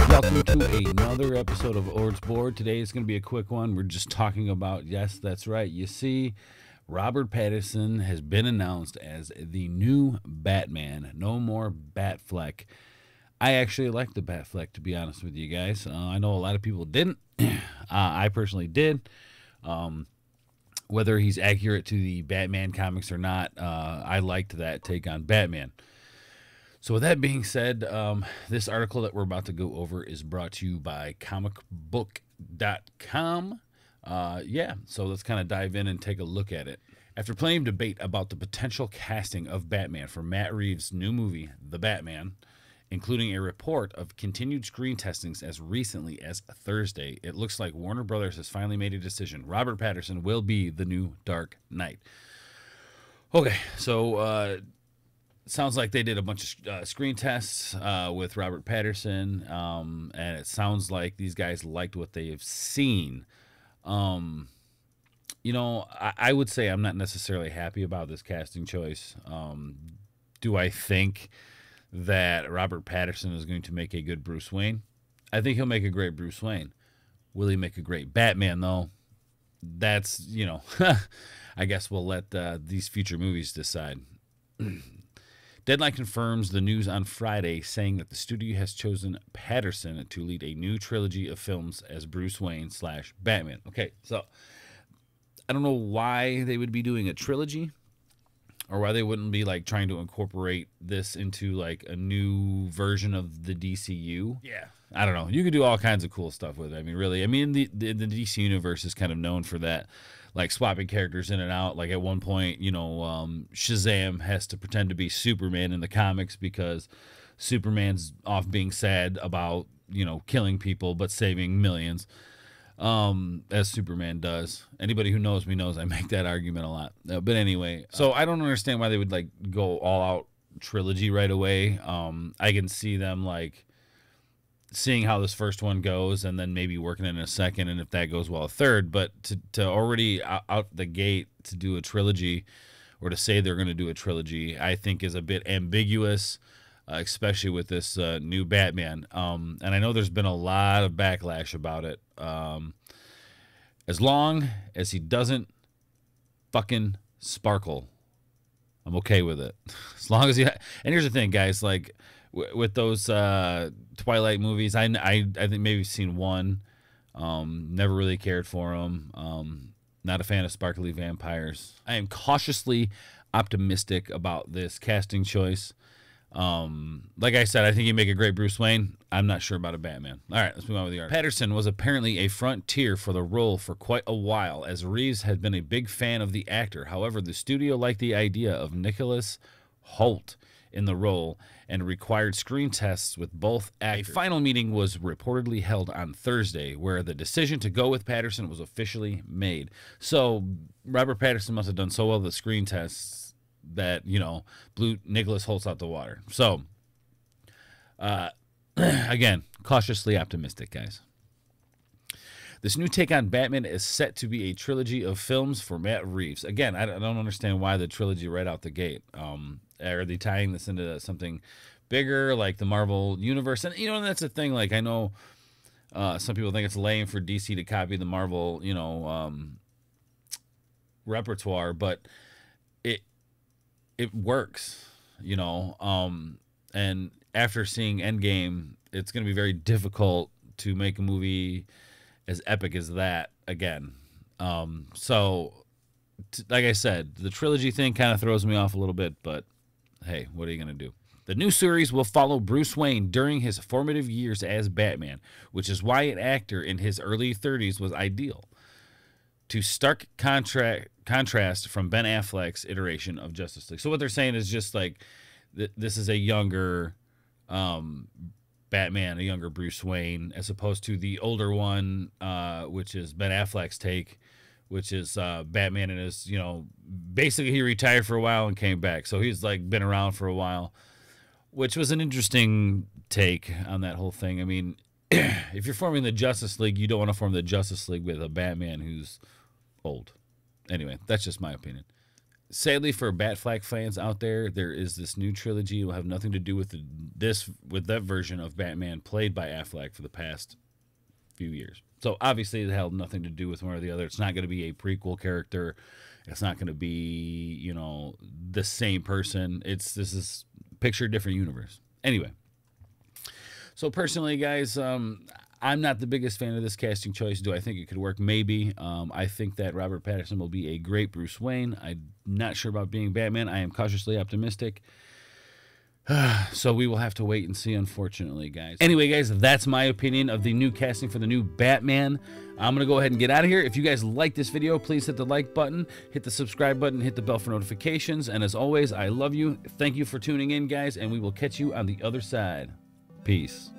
Welcome to another episode of Ord's Board. Today is going to be a quick one. We're just talking about, yes, that's right. You see, Robert Pattinson has been announced as the new Batman. No more Batfleck. I actually like the Batfleck, to be honest with you guys. I know a lot of people didn't. I personally did. Whether he's accurate to the Batman comics or not, I liked that take on Batman. So with that being said, this article that we're about to go over is brought to you by comicbook.com. So let's kind of dive in and take a look at it. After plenty of debate about the potential casting of Batman for Matt Reeves' new movie, The Batman, including a report of continued screen testings as recently as Thursday, it looks like Warner Brothers has finally made a decision. Robert Pattinson will be the new Dark Knight. Okay, so sounds like they did a bunch of screen tests with Robert Pattinson, and it sounds like these guys liked what they have seen. I would say I'm not necessarily happy about this casting choice. Do I think that Robert Pattinson is going to make a good Bruce Wayne? I think he'll make a great Bruce Wayne. Will he make a great Batman, though? That's, I guess we'll let these future movies decide. Deadline confirms the news on Friday, saying that the studio has chosen Patterson to lead a new trilogy of films as Bruce Wayne / Batman. Okay, so I don't know why they would be doing a trilogy, or why they wouldn't be like trying to incorporate this into like a new version of the DCU. Yeah, I don't know. You could do all kinds of cool stuff with it. I mean, really. I mean, the DC universe is kind of known for that, like swapping characters in and out. Like at one point, Shazam has to pretend to be Superman in the comics because Superman's off being sad about, killing people but saving millions, as Superman does. Anybody who knows me knows I make that argument a lot. But anyway, so I don't understand why they would like go all out trilogy right away. I can see them like seeing how this first one goes and then maybe working in a second, and if that goes well, a third. But to already out the gate to do a trilogy, or to say they're going to do a trilogy, I think is a bit ambiguous, especially with this new Batman. And I know there's been a lot of backlash about it. As long as he doesn't fucking sparkle, I'm okay with it. As long as he... And here's the thing, guys, like with those Twilight movies, I think maybe seen one. Never really cared for them. Not a fan of sparkly vampires. I am cautiously optimistic about this casting choice. Like I said, I think he'd make a great Bruce Wayne. I'm not sure about a Batman. All right, let's move on with the art. Patterson was apparently a frontier for the role for quite a while, as Reeves had been a big fan of the actor. However, the studio liked the idea of Nicholas Hoult in the role and required screen tests with both actors. A final meeting was reportedly held on Thursday, where the decision to go with Patterson was officially made. So Robert Patterson must have done so well with the screen tests that, blew Nicholas Hoult out the water. So, again, cautiously optimistic, guys. This new take on Batman is set to be a trilogy of films for Matt Reeves. Again, I don't understand why the trilogy right out the gate. Are they tying this into something bigger, like the Marvel Universe? And, that's the thing. Like, I know some people think it's lame for DC to copy the Marvel, repertoire, but it works, and after seeing Endgame, it's going to be very difficult to make a movie as epic as that again. Like I said, the trilogy thing kind of throws me off a little bit, but hey, what are you going to do? The new series will follow Bruce Wayne during his formative years as Batman, which is why an actor in his early 30s was ideal. To stark contrast from Ben Affleck's iteration of Justice League. So what they're saying is just like this is a younger Batman, a younger Bruce Wayne, as opposed to the older one, which is Ben Affleck's take, which is Batman and his, basically he retired for a while and came back. So he's like been around for a while, which was an interesting take on that whole thing. I mean, if you're forming the Justice League, you don't want to form the Justice League with a Batman who's old. Anyway, that's just my opinion. sadly for Batfleck fans out there, there is this new trilogy. It will have nothing to do with that version of Batman played by Affleck for the past few years. So obviously it held nothing to do with one or the other. It's not going to be a prequel character. It's not going to be, you know, the same person. This is picture a different universe. Anyway, so personally, guys, I'm not the biggest fan of this casting choice. Do I think it could work? Maybe. I think that Robert Pattinson will be a great Bruce Wayne. I'm not sure about being Batman. I am cautiously optimistic. So we will have to wait and see, unfortunately, guys. Anyway, guys, that's my opinion of the new casting for the new Batman. I'm going to go ahead and get out of here. If you guys like this video, please hit the like button, hit the subscribe button, hit the bell for notifications. And as always, I love you. Thank you for tuning in, guys, and we will catch you on the other side. Peace.